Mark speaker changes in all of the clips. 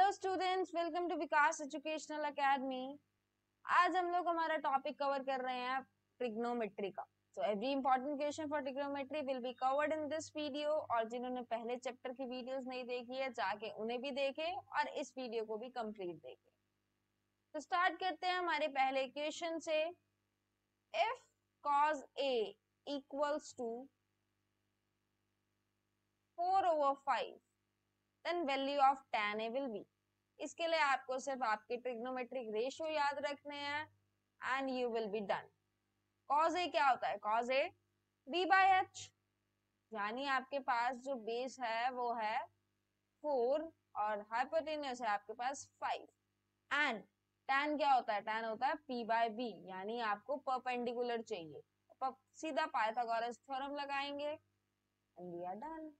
Speaker 1: Hello students, welcome to Vikas educational academy. आज हम लोग हमारा टॉपिक कवर कर रहे हैं ट्रिग्नोमेट्री का। So every important question for trigonometry will be covered in this video. और जिन्होंने पहले चैप्टर की वीडियोस नहीं देखी है, जाके उन्हें भी देखें और इस वीडियो को भी कंप्लीट देखें। तो स्टार्ट करते हैं हमारे पहले इक्वेशन से। If cos A equals to 4/5, then value of tan A will be। इसके लिए आपको सिर्फ आपके ट्रिग्नोमेट्रिक रेशियो याद रखने हैं and you will be done. Cos A क्या होता है? कॉज ए b/h, यानी आपके पास जो बेस है वो है 4 और हाइपोटेन्यूज है आपके पास 5। एंड tan क्या होता है? tan होता है p/b, यानी आपको परपेंडिकुलर चाहिए। सीधा पाइथागोरस थ्योरम लगाएंगे and we are done.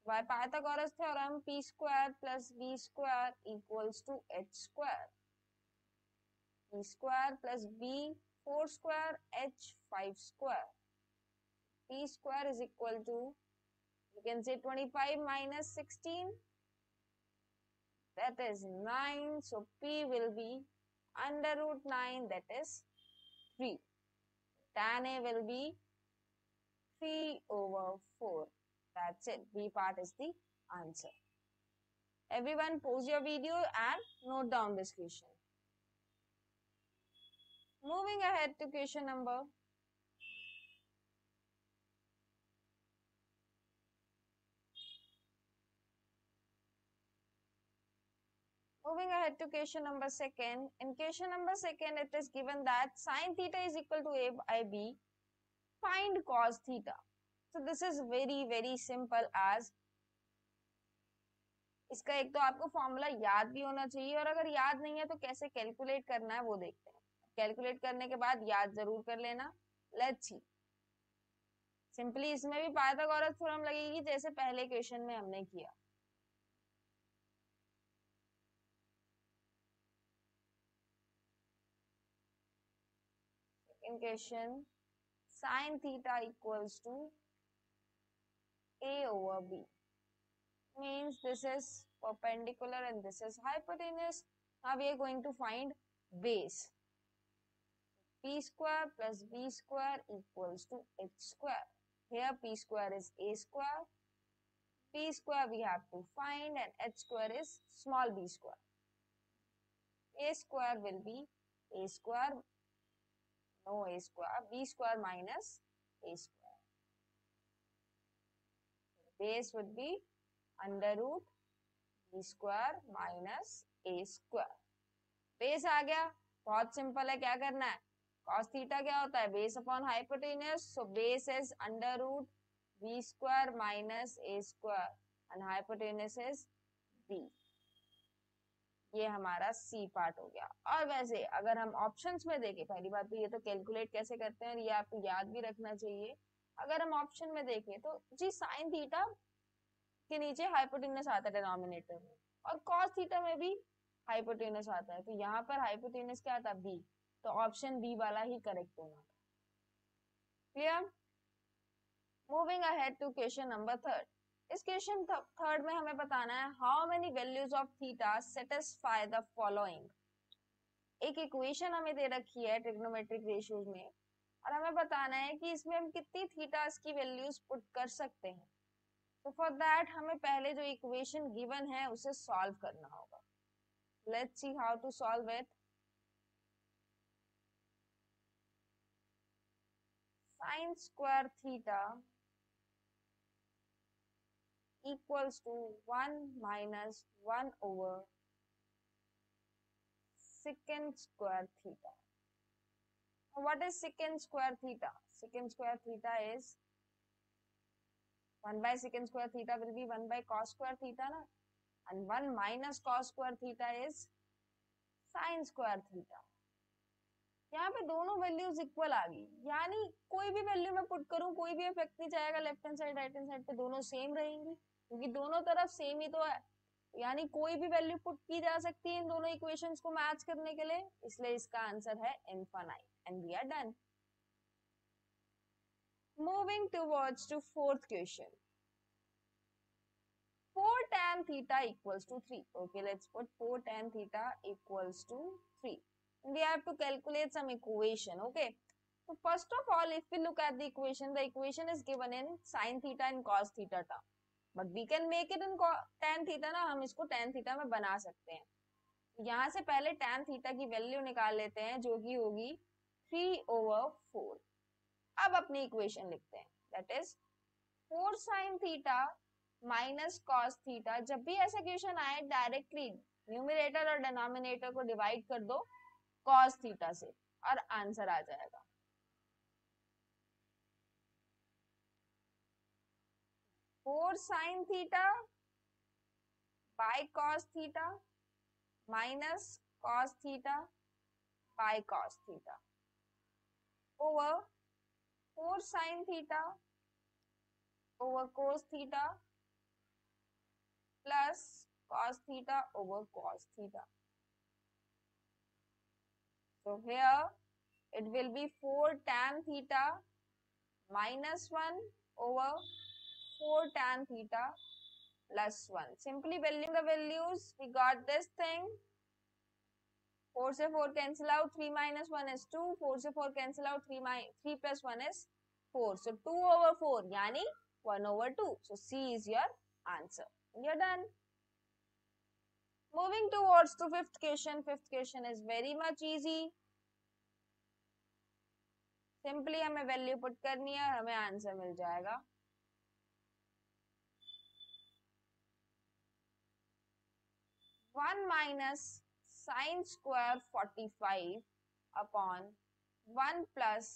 Speaker 1: By Pythagoras theorem, p square plus b square equals to h square. P square plus b 4 square, h 5 square. P square is equal to, you can say 25 minus 16, that is 9. So p will be under root 9, that is 3. Tan A will be 3/4. That's it. B part is the answer. Everyone pause your video and note down this question. Moving ahead to question number 2nd. In question number 2nd, it is given that sin theta is equal to A/B. Find cos theta. So this is very simple as, इसका एक तो आपको formula याद भी होना चाहिए, और अगर याद नहीं है तो कैसे कैलकुलेट करना है वो देखते हैं। कैलकुलेट करने के बाद याद जरूर कर लेना। Let's see. सिंपली इसमें भी पाइथागोरस थ्योरम लगेगी जैसे पहले क्वेश्चन में हमने किया। In question, sin theta equals to A/B, means this is perpendicular and this is hypotenuse. Now we are going to find base. P square plus B square equals to H square. Here P square is A square, B square we have to find, and H square is small b square. A square will be A square, no A square, B square minus A square. Base would be under root B square minus A square. Base आ गया, बहुत simple है। क्या करना है? cos theta क्या होता है? Base upon hypotenuse. So base is under root b square minus a square and hypotenuse is b। ये हमारा c पार्ट हो गया। और वैसे अगर हम ऑप्शंस में देखें, पहली बात तो ये तो कैलकुलेट कैसे करते हैं और ये आपको याद भी रखना चाहिए। अगर हम ऑप्शन में देखें तो जी साइन थीटा के नीचे हाइपोटेन्यूज आता है डिनोमिनेटर में, और कॉस थीटा में भी हाइपोटेन्यूज आता है। तो यहाँ पर हाइपोटेन्यूज क्या आता है? बी। तो ऑप्शन बी वाला ही करेक्ट होगा। Clear? Moving ahead to question number 3rd। इस क्वेश्चन 3rd में हमें बताना है how many values of theta satisfy the following. एक इक्वेशन हमें दे रखी है ट्रिग्नोमेट्रिक रेशियोज में, और हमें बताना है कि इसमें हम कितनी थीटास की वैल्यूज पुट कर सकते हैं। तो फॉर दैट हमें पहले जो इक्वेशन गिवन है उसे सॉल्व करना होगा। Let's see how to solve it. Sin square theta equals to 1 minus 1 over secant square theta. Now what is secant square theta? Secant square theta is 1 by secant square theta will be 1 by cos square theta na, and 1 minus cos square theta is sin square theta. यहाँ पे दोनों values equal आ गई, यानी कोई भी value मैं put करूं कोई भी इफेक्ट नहीं जाएगा left hand side right hand side पे, दोनों सेम रहेंगी क्योंकि दोनों तरफ सेम ही तो है। यानी कोई भी वैल्यू पुट की जा सकती है इन दोनों इक्वेशंस को मैच करने के लिए, इसलिए इसका आंसर है infinite and we are done. Moving towards to 4th question. 4 tan theta equals to 3. Okay, let's put 4 tan theta equals to 3. We have to calculate some equation. Okay, so first of all, if we look at the equation is given in sin theta and cos theta term, but we can make it in tan theta ना, हम इसको tan theta में बना सकते हैं. यहाँ से पहले tan theta की वैल्यू निकाल लेते हैं जो कि होगी 3/4. अब अपनी इक्वेशन लिखते हैं, that is 4 sin theta minus cos theta. जब भी ऐसा क्वेश्चन आए डायरेक्टली न्यूमरेटर और डिनोमिनेटर को डिवाइड कर दो cos theta से और आंसर आ जाएगा. Four sin theta by cos theta minus cos theta by cos theta over 4 sin theta over cos theta plus cos theta over cos theta. So here it will be 4 tan theta minus 1 over 4 tan theta plus 1. Simply valuing the values, we got this thing. 4 से 4 cancel out, 3 minus 1 is 2, 4 से 4 cancel out, 3 plus 1 is 4. So 2/4 यानी 1/2. So C is your answer. You're done. Moving towards to fifth question. Fifth question is very much easy. Simply हमें value put करनी है, हमें answer मिल जाएगा. One minus sin square 45 upon 1 plus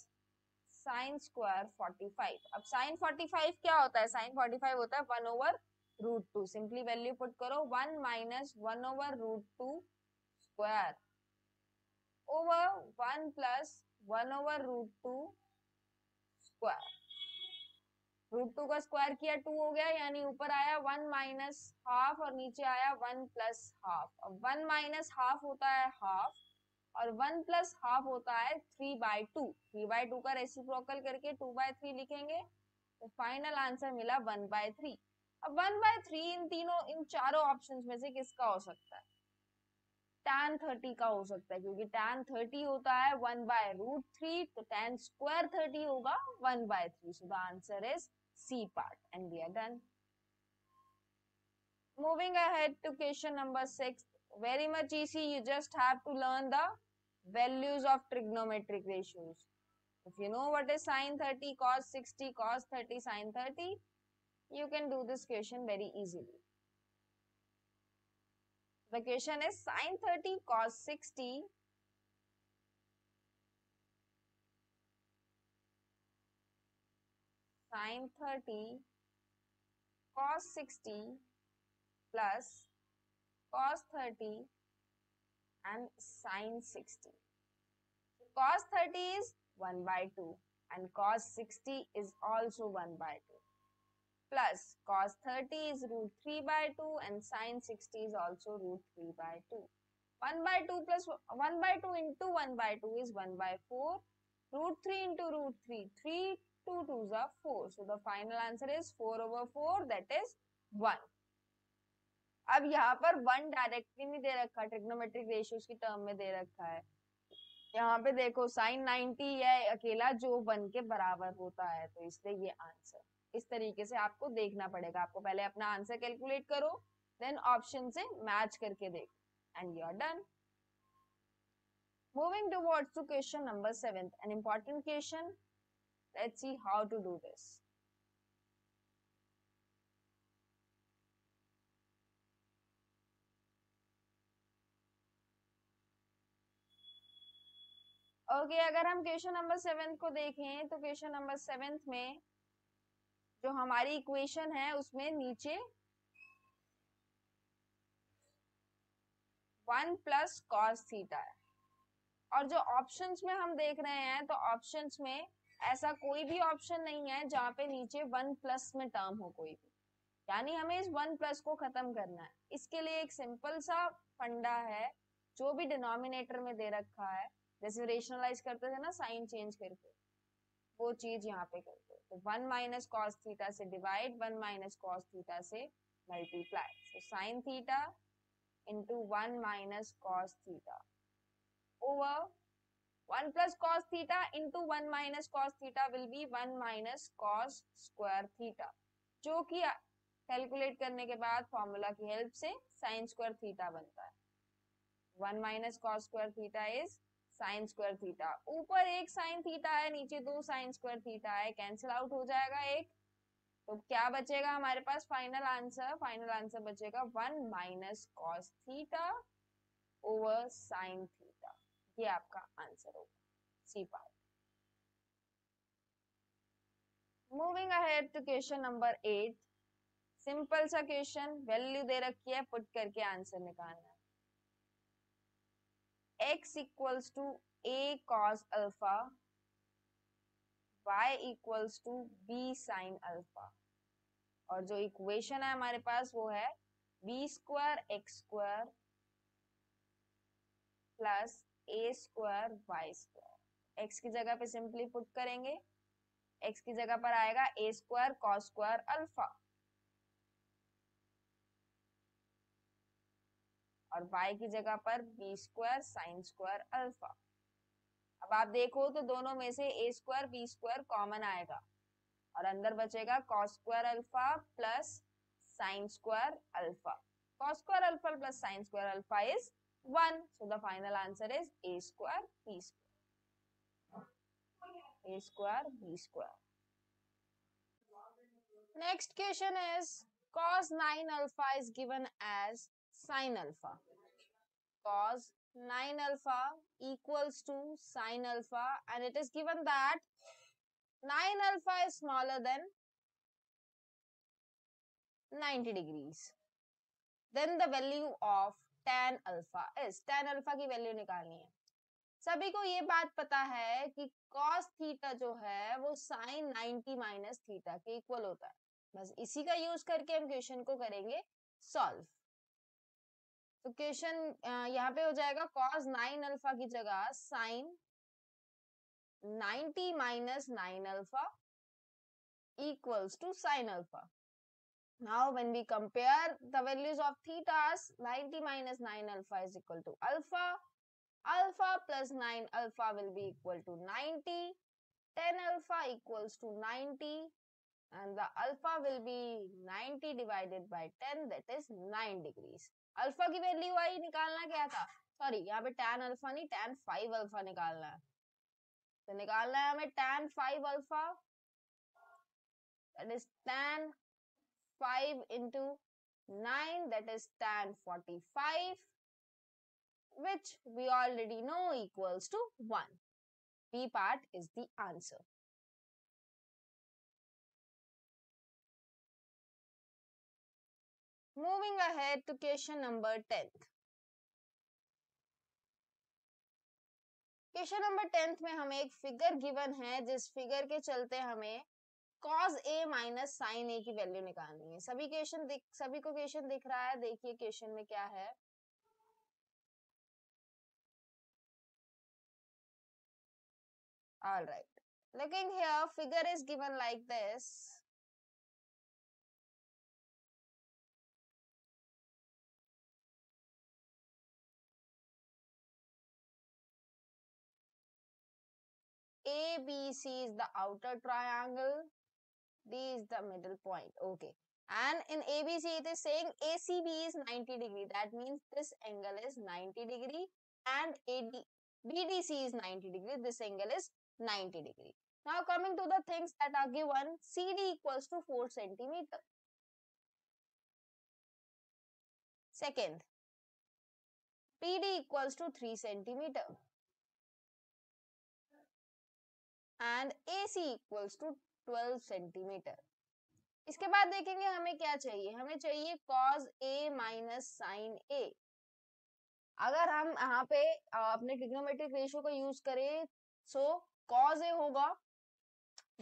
Speaker 1: sin square 45. अब sin 45 क्या होता है? sin 45 होता है 1/√2. सिंपली वैल्यू पुट करो 1 minus 1/√2 square over 1 plus 1/√2 square. √2 का स्क्वायर किया 2 हो गया, यानी ऊपर आया 1 माइनस हाफ और नीचे आया 1 प्लस हाफ. अब 1 माइनस हाफ होता है हाफ और 1 प्लस हाफ होता है 3/2. 3/2 का रेसिप्रोकल करके 2/3 लिखेंगे तो फाइनल आंसर मिला 1/3. अब 1/3 इन चारों ऑप्शंस में से किसका हो सकता है? tan 30 का हो सकता है, क्योंकि tan 30 होता है 1/√3, तो tan square 30 होगा 1/3. So the answer is C part, and we are done. Moving ahead to question number 6. Very much easy. You just have to learn the values of trigonometric ratios. If you know what is sin 30, cos 60, cos 30, sin 30, you can do this question very easily. The question is sin 30 cos 60 sin 30 cos 60 plus cos 30 and sin 60. So cos 30 is 1/2 and cos 60 is also 1/2. Plus cos 30 is √3/2 and sin 60 is also √3/2. 1/2 plus 1/2 into 1/2 is 1/4. √3 into √3, 3 2 2s are 4. So the final answer is 4/4, that is 1. अब यहाँ पर 1 directly नहीं दे रखा, trigonometric ratios की term में दे रखा है. यहाँ पे देखो sin 90 है अकेला जो 1 के बराबर होता है, तो इसलिए ये आंसर. इस तरीके से आपको देखना पड़ेगा. आपको पहले अपना आंसर कैलकुलेट करो, देन ऑप्शन से मैच करके देखो, and you are done. Moving towards to question number 7, an important question. Let's see how to do this. Okay, अगर हम क्वेश्चन नंबर 7 को देखें तो क्वेश्चन नंबर 7 में जो हमारी इक्वेशन है उसमें नीचे 1 प्लस कॉस थीटा है, और जो ऑप्शंस में हम देख रहे हैं तो ऑप्शंस में ऐसा कोई भी ऑप्शन नहीं है जहाँ पे नीचे 1 प्लस में टर्म हो कोई भी, यानी हमें इस 1 प्लस को खत्म करना है. इसके लिए एक सिंपल सा फंडा है, जो भी डिनोमिनेटर में दे रखा है, जैसे रेशनलाइज करते थे ना साइन चेंज करके, वो चीज यहाँ पे करते हैं. तो 1 माइनस कॉस थीटा से डिवाइड, 1 माइनस कॉस थीटा से multiply. So sin theta into 1 minus cos theta over 1 plus cos theta into 1 minus cos theta will be 1 minus cos square theta, जो कि कैलकुलेट करने के बाद फॉर्मूला की help से sign square theta बनता है. 1 minus cos square theta is sine square theta. ऊपर एक साइन थीटा है, नीचे दो साइन स्क्वायर थीटा है, कैंसिल आउट हो जाएगा एक. तो क्या बचेगा हमारे पास फाइनल आंसर बचेगा 1 minus cos theta over sine theta. ये आपका आंसर होगा C part. Moving ahead to question number 8. Simple सा क्वेश्चन, वैल्यू दे रखी है, पुट करके आंसर निकालना है. x equals to a cos alpha, y equals to b sin alpha, और जो इक्वेशन है हमारे पास वो है b square x square plus a square y square. x की जगह पे सिंपली पुट करेंगे, x की जगह पर आएगा a square cos square alpha और y की जगह पर b square sine square alpha. अब आप देखो तो दोनों में से a square b square common आएगा और अंदर बचेगा cos square alpha plus sine square alpha. cos square alpha plus sine square alpha is 1. So the final answer is a square b square. A square b square. Next question is cos 9 alpha is given as sin alpha. Cos 9 alpha equals to sin alpha, and it is given that 9 alpha is smaller than 90 degrees. Then the value of tan alpha is, tan alpha की value निकालनी है. सभी को ये बात पता है कि cos थीटा जो है वो sin 90 माइनस थीटा के इक्वल होता है. बस इसी का यूज करके हम क्वेश्चन को करेंगे सॉल्व. तो क्वेश्चन यहाँ पे हो जाएगा cos 9 अल्फा की जगह sin 90 minus 9 alpha equals to sin alpha. Now when we compare the values of thetas, 90 minus 9 alpha is equal to alpha. Alpha plus 9 alpha will be equal to 90. 10 alpha equals to 90. And the alpha will be 90 divided by 10, that is 9 degrees. Alpha की value आई, निकालना क्या था, sorry यहाँ पे tan alpha नहीं tan 5 alpha निकालना है. तो निकालना है हमें tan 5 alpha, that is tan 5 into 9, that is tan 45, which we already know equals to 1. B part is the answer. Moving ahead to question number 10. Question number 10 में हमें एक फिगर गिवन है, जिस फिगर के चलते हमें cos a minus sine a की value निकालनी है. सभी को क्वेश्चन दिख रहा है. देखिए क्वेश्चन में क्या है. All right, looking here, figure is given like this. ABC is the outer triangle, D is the middle point. Okay, and in ABC it is saying ACB is 90 degree. That means this angle is 90 degree, and BDC is 90 degree. This angle is 90 degree. Now coming to the things that are given, CD equals to 4 centimeter. Second, PD equals to 3 centimeter. And AC equals to 12 centimeter. इसके बाद देखेंगे हमें क्या चाहिए. हमें चाहिए cos A minus sin A. अगर हम यहाँ पे अपने ट्रिग्नोमेट्रिक रेशियो को यूज करें, सो cos A होगा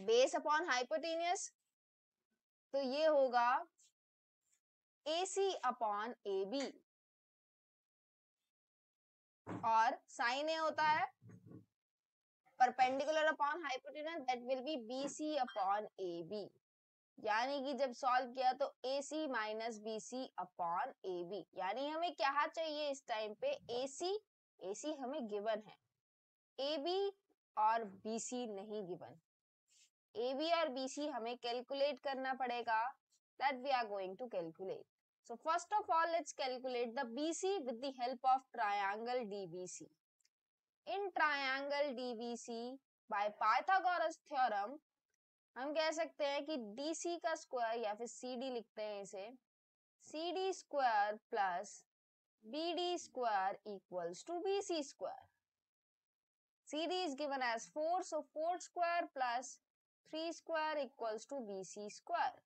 Speaker 1: बेस अपॉन हाइपोटेनियस, तो ये होगा AC अपॉन AB, और sin A होता है perpendicular upon hypotenuse, that will be BC upon AB. यानी कि जब सॉल्व किया तो AC minus BC upon AB, यानी हमें क्या चाहिए इस टाइम पे, AC हमें गिवन है, AB और BC नहीं गिवन। AB और BC हमें कैलकुलेट करना पड़ेगा, that we are going to calculate. So first of all, let's calculate the BC with the help of triangle DBC. In triangle DBC, by Pythagoras theorem, हम कह सकते हैं कि DC का स्क्वायर, या फिर CD लिखते हैं इसे, CD square plus BD square equals to BC square. CD is given as 4, so 4 square plus 3 square equals to BC square.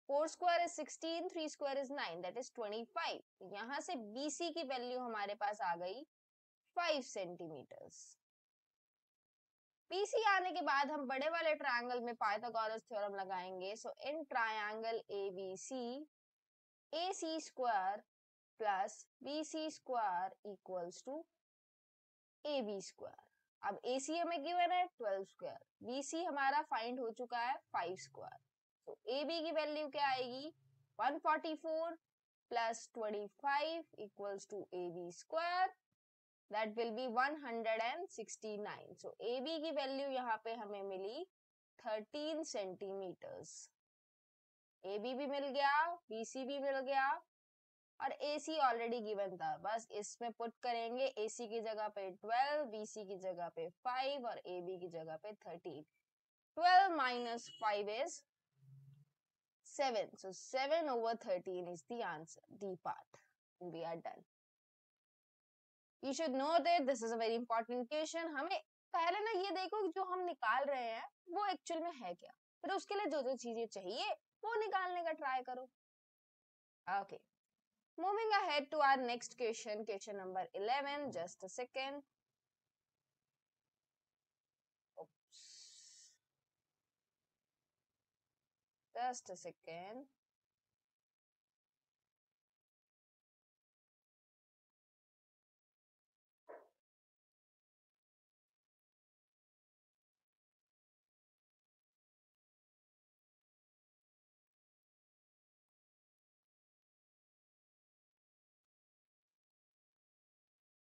Speaker 1: 4 square is 16, 3 square is 9, that is 25. यहाँ से BC की value हमारे पास आ गई 5 सेंटीमीटर्स. BC आने के बाद हम बड़े वाले ट्रायंगल में पाइथागोरस थ्योरम लगाएंगे. So in triangle ABC, AC square plus BC square equals to AB square. अब AC हमें गिवन है 12 स्क्वायर, BC हमारा फाइंड हो चुका है 5 स्क्वायर. तो AB की वैल्यू क्या आएगी, 144 plus 25 equals to AB square, that will be 169. So AB की वैल्यू यहाँ पे हमें मिली 13 सेंटीमीटर्स. AB भी मिल गया, BC भी मिल गया, और AC ऑलरेडी गिवन था, बस इसमें पुट करेंगे. AC की जगह पे 12, BC की जगह पे 5 और AB की जगह पे 13. 12 minus 5 is 7. So 7 over 13 is the answer, D part. We are done. You should know that this is a very important question. हमें पहले ना ये देखो जो हम निकाल रहे हैं वो एक्चुअल में है क्या, फिर उसके लिए जो जो चीजें चाहिए वो निकालने का ट्राई करो. Okay. Moving ahead to our next question number 11. Just a second. Oops. Just a second.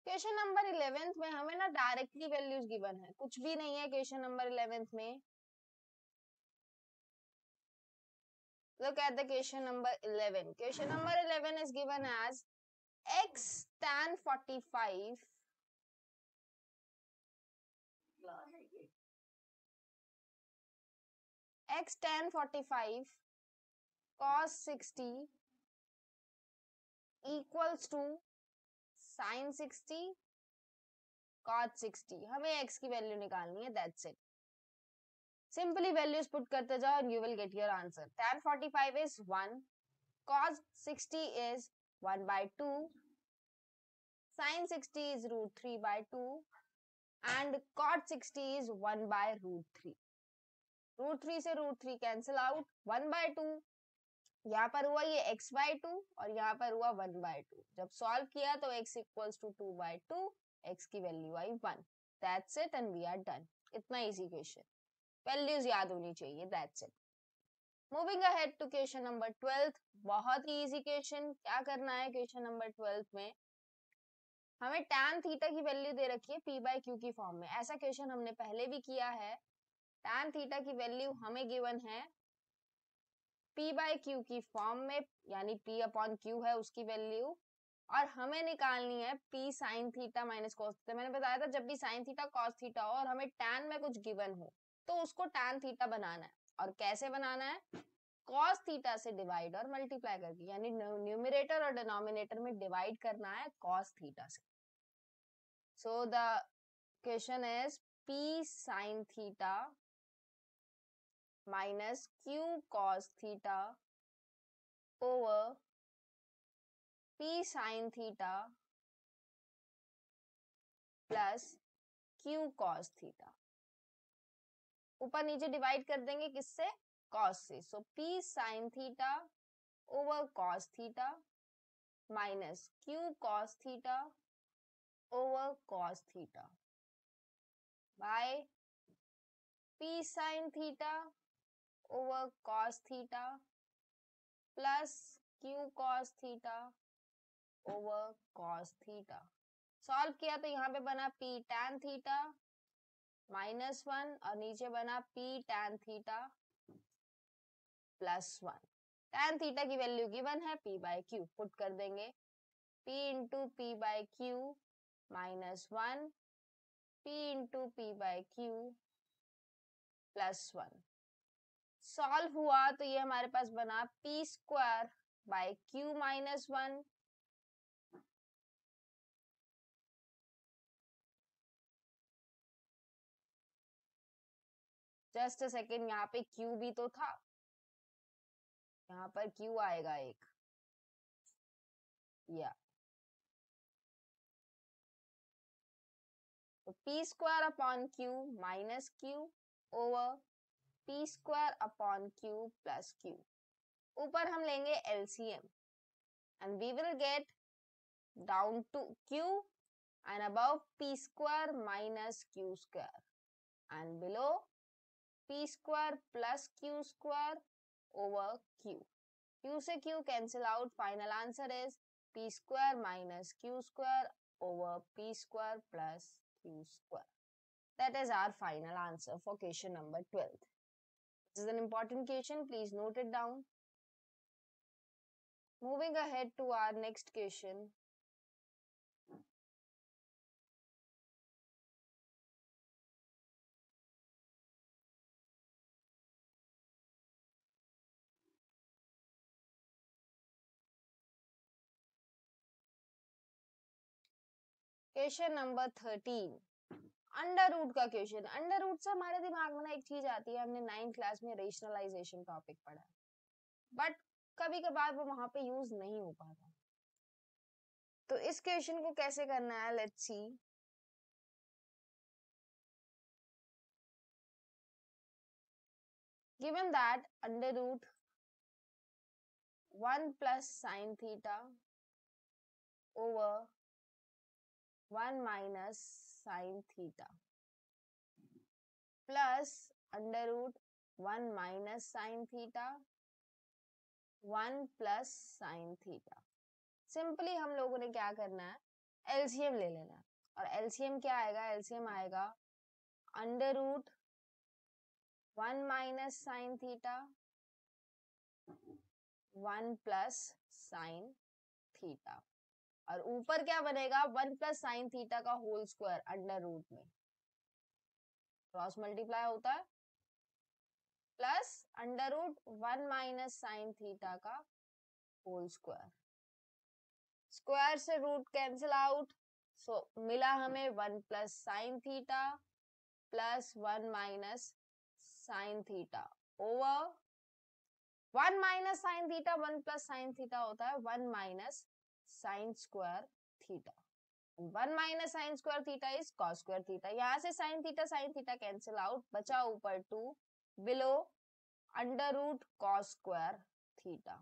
Speaker 1: Question number 11 में हमें ना डायरेक्टली वैल्यूज गिवन है, कुछ भी नहीं है क्वेश्चन नंबर 11 में. Look at the question number 11. Question number 11 is given as x tan 45 x tan 45 cos 60 equals to sin 60 cot 60. हमें x की वैल्यू निकालनी है, that's it. Simply values put करते जाओ and you will get your answer. Tan 45 is 1, cos 60 is 1 by 2, sin 60 is root 3 by 2, and cot 60 is 1 by root 3. Root 3 से root 3 cancel out, 1 by 2, यहाँ पर हुआ ये x by 2 और यहाँ पर हुआ 1 by 2. जब सॉल्व किया तो x equals to 2 by 2, x की value I 1. That's it and we are done. इतना easy question. वैल्यूज याद होनी चाहिए, that's it. Moving ahead to question number 12. बहुत ही easy question. क्या करना है question number 12 में, हमें tan थीटा की वैल्यू दे रखी है p by q की फॉर्म में. ऐसा क्वेश्चन हमने पहले भी किया है. tan थीटा की वैल्यू हमें गिवन है p by q की फॉर्म में, यानी p अपॉन q है उसकी वैल्यू, और हमें निकालनी है p sin theta minus cos theta. मैंने बताया था जब भी sin थीटा cos थीटा हो और हमें tan में कुछ गिवन हो तो उसको tan थीटा बनाना है. और कैसे बनाना है, cos थीटा से डिवाइड और मल्टीप्लाई करके, यानी न्यूमरेटर और डिनोमिनेटर में डिवाइड करना है cos थीटा से. So the question is p sin theta minus q cos theta over p sin theta plus q cos theta. ऊपर नीचे डिवाइड कर देंगे किससे, cos से. सो p sin theta over cos theta minus q cos theta over cos theta by p sin theta over cos theta plus q cos theta over cos theta। Solve किया तो यहाँ पे बना p tan theta -1 और नीचे बना p tan theta +1। tan theta की value given है p by q, पुट कर देंगे p into p by q -1 p into p by q +1। Solve हुआ तो ये हमारे पास बना p square by q -1 just a second, यहाँ पे q भी तो था, यहाँ पर q आएगा एक या तो p square upon q minus q over p square upon q plus q। ऊपर हम लेंगे LCM and we will get down to q and above p square minus q square and below p square plus q square over q। q से q cancel out, final answer is p square minus q square over p square plus q square। That is our final answer for question number 12. This is an important question, please note it down. Moving ahead to our next question. Question number 13, under root का question. Under root से हमारे दिमाग में ना एक चीज आती है, हमने 9th क्लास में रेशनलाइजेशन टॉपिक पढ़ा, बट कभी कभार वो वहां पे यूज नहीं हो पाता। तो इस क्वेश्चन को कैसे करना है, let's see. Given that under root 1 plus sine theta over 1 minus sine theta plus under root 1 minus sine theta 1 plus sine theta. Simply हम लोगों ने क्या करना है, एलसीएम ले लेना है। और एलसीएम क्या आएगा, एलसीएम आएगा under root 1 minus sine theta 1 plus sine theta, और ऊपर क्या बनेगा 1 प्लस साइन थीटा का होल स्क्वायर अंडर रूट में क्रॉस मल्टीप्लाई होता है, plus under root 1 minus sine theta का होल स्क्वायर। स्क्वायर से रूट कैंसिल आउट, सो मिला हमें 1 plus sine theta plus 1 minus sine theta over 1 minus sine theta 1 plus sine theta होता है 1 minus sine square theta. 1 minus sine square theta is cos square theta. यहाँ से sine theta cancel out, बचा ऊपर 2 below under root cos square theta,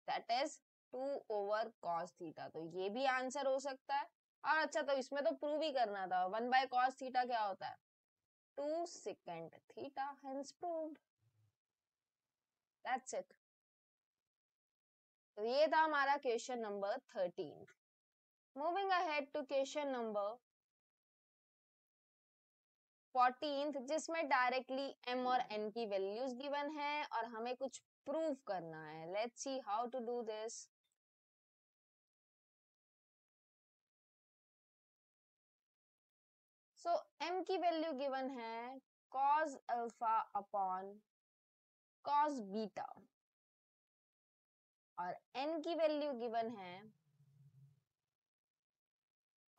Speaker 1: that is 2 over cos theta. तो ये भी answer हो सकता है। और अच्छा, तो इसमें तो प्रूव ही करना था, 1 बाय कॉस थीटा क्या होता है 2 second theta, hence proved. That's it. तो ये था हमारा question number 13। Moving ahead to question number 14, जिसमें डायरेक्टली m और n की वैल्यूज गिवन है और हमें कुछ प्रूव करना है। Let's see how to do this. So m की वैल्यू गिवन है cos alpha upon cos beta और n की वैल्यू गिवन है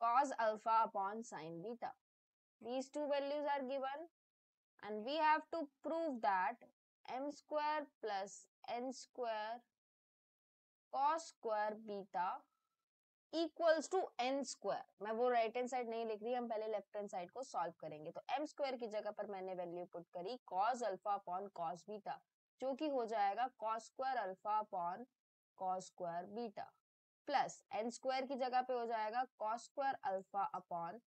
Speaker 1: cos alpha upon sin beta. These two values are given and we have to prove that m square plus n square cos square beta equals to n square। मैं वो right hand side नहीं लिख रही, हम पहले left hand side को solve करेंगे। तो m स्क्वायर की जगह पर मैंने वैल्यू पुट करी cos alpha upon cos beta, जो कि हो जाएगा cos square alpha upon cos square beta, plus n square की जगह पे हो जाएगा cos square alpha upon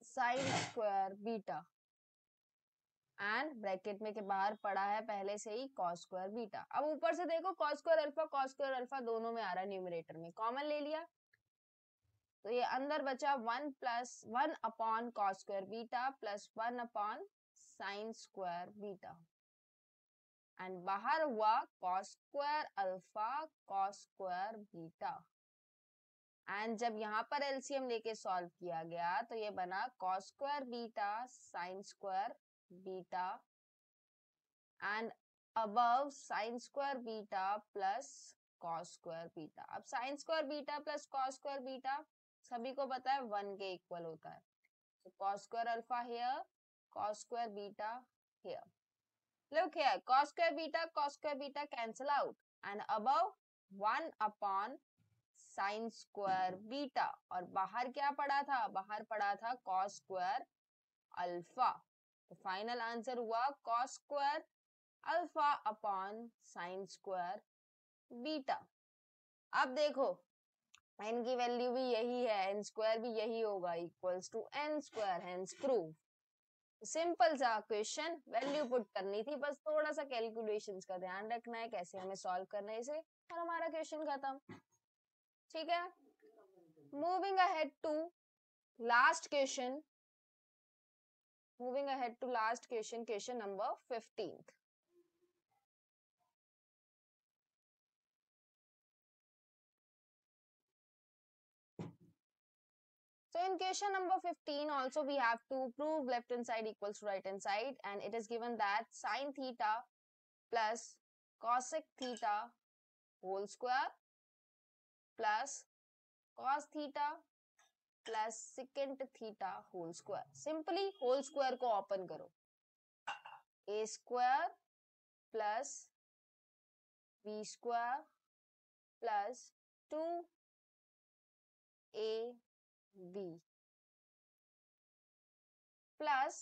Speaker 1: sine square beta and bracket में के बाहर पड़ा है पहले से ही cos स्क्वायर बीटा। अब ऊपर से देखो cos स्क्वायर अल्फा दोनों में आ रहा है, न्यूमरेटर में कॉमन ले लिया तो ये अंदर बचा 1 upon cos square beta plus 1 upon sin square beta and बाहर हुआ cos square alpha cos square beta and जब यहाँ पर एलसीएम लेके सॉल्व किया गया तो ये बना cos square beta sin square beta and above sin square beta plus cos square beta. अब sin square beta plus cos square beta सभी को पता है 1 के इक्वल होता है, so cos square alpha here cos square beta here. Look here, cos square beta cancel out and above 1 upon sin square beta और बाहर क्या पड़ा था, बाहर पड़ा था cos square alpha। तो फाइनल आंसर हुआ cos square alpha upon sin square beta। अब देखो n की वैल्यू भी यही है, n स्क्वायर भी यही होगा equals to n square, hence prove. Simple सा क्वेश्चन, वैल्यू पुट करनी थी, बस थोड़ा सा कैलकुलेशंस का ध्यान रखना है कैसे हमें सॉल्व करना है इसे और हमारा क्वेश्चन खत्म। ठीक है, moving ahead to last question, question number 15। So in question number 15 also we have to prove left hand side equals to right hand side and it is given that sin theta plus cosec theta whole square plus cos theta plus secant theta whole square। Simply whole square को open करो, a square plus b square plus 2ab plus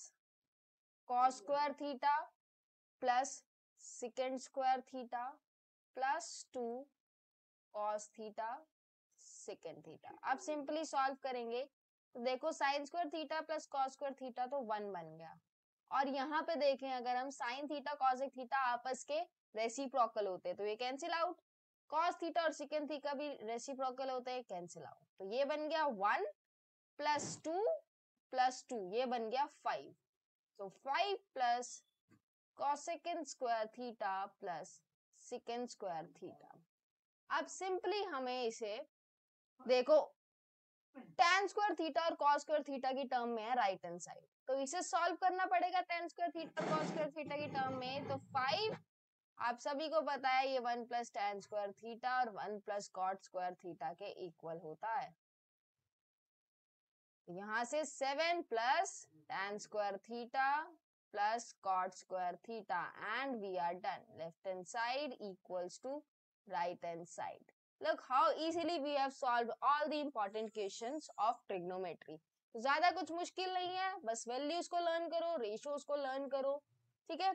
Speaker 1: cos square theta plus secant square theta plus 2 cos theta secant theta। अब simply solve करेंगे तो देखो sin square theta plus cos square theta तो 1 बन गया और यहाँ पे देखें अगर हम sin थीटा cosec थीटा आपस के रेसिप्रोकल होते तो ये कैंसिल आउट, cos थीटा और secant थीटा भी रेसिप्रोकल होते हैं, कैंसिल आउट। तो ये बन गया 1 प्लस 2 ये बन गया 5। तो 5 plus cosecant square theta plus secant square theta. अब सिंपली हमें इसे देखो tan स्क्वायर थीटा और cos स्क्वायर थीटा की टर्म में है राइट हैंड साइड, तो इसे सॉल्व करना पड़ेगा tan स्क्वायर थीटा और cos स्क्वायर थीटा की टर्म में। तो 5 आप सभी को पता है ये 1 प्लस tan स्क्वायर थीटा और 1 प्लस cot स्क्वायर थीटा के इक्वल होता है। यहाँ से 7 plus tan square theta plus cot square theta and we are done. Left hand side equals to right hand side। Look how easily we have solved all the important questions of trigonometry। ज्यादा कुछ मुश्किल नहीं है, बस values को learn करो, ratios को learn करो। ठीक है,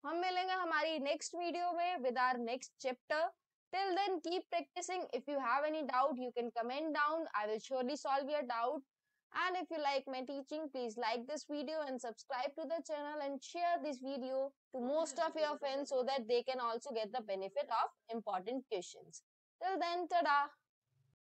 Speaker 1: हम मिलेंगे हमारी नेक्स्ट वीडियो में with our next chapter। Till then keep practicing। If you have any doubt you can comment down, I will surely solve your doubt। And if you like my teaching, please like this video and subscribe to the channel and share this video to most of your friends so that they can also get the benefit of important questions। Till then, tada!